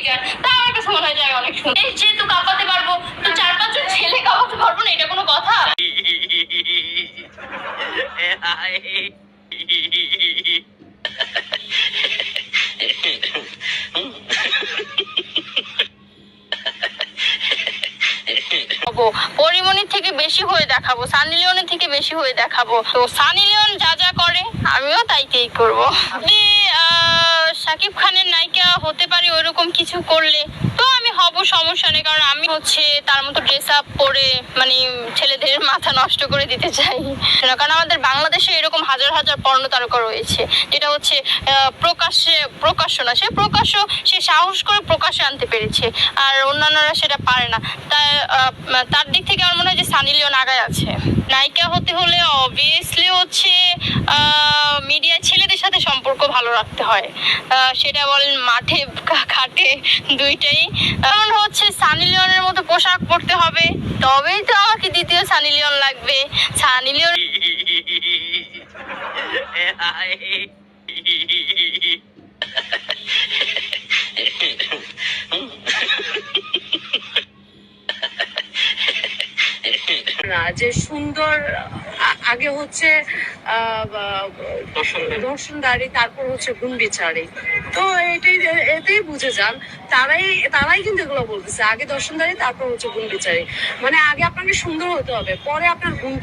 গান, তা আমার কাছে মনে হয় যায় অনেক সুন্দর। যেহেতু কাঁপাতে পারবো, তো 4-5 জন ছেলে কাঁপাতে পারবো না, এটা কোনো কথা? পরিমণির থেকে বেশি হয়ে দেখাবো, সানি লিওনের থেকে বেশি হয়ে দেখাবো। তো সানি লিওন যা যা করে আমিও তাই করবো। যদি শাকিব খানের নায়িকা হতে পারি ওইরকম কিছু করলে তো আমি হব, সমস্যা নেই। কারণ আমি হচ্ছে তার মতো ড্রেস আপ পরে মানে ছেলেদের মাথা নষ্ট করে দিতে চাই না। কারণ আমাদের বাংলাদেশে এরকম হাজার হাজার পর্ণ তারকা রয়েছে, যেটা হচ্ছে প্রকাশ্য না, সে সাহস করে প্রকাশ্যে আনতে পেরেছে, আর অন্যান্যরা সেটা পারে না। তার দিক থেকে আমার মনে হয় যে সানি লিওন আগায় আছে। নায়িকা হতে হলে অবভিয়াসলি হচ্ছে মিডিয়ায় ছেলেদের সাথে সম্পর্ক ভালো রাখতে হয়, সেটা বলেন মাঠে ঘাটে দুইটাই। কারণ হচ্ছে সানি লিওনের মতো পোশাক পরতে হবে, তবেই তো আমাকে দ্বিতীয় সানি লিওন লাগবে। সানি লিওন না যে সুন্দর আগে হচ্ছে দর্শনদারি, তারপর হচ্ছে গুণ বিচারি। তো এতেই বুঝে যান তারাই কিন্তু এগুলো বলতেছে, আগে দর্শনদারি তারপর হচ্ছে গুণ বিচারি। মানে আগে আপনাকে সুন্দর হতে হবে, পরে আপনার গুণ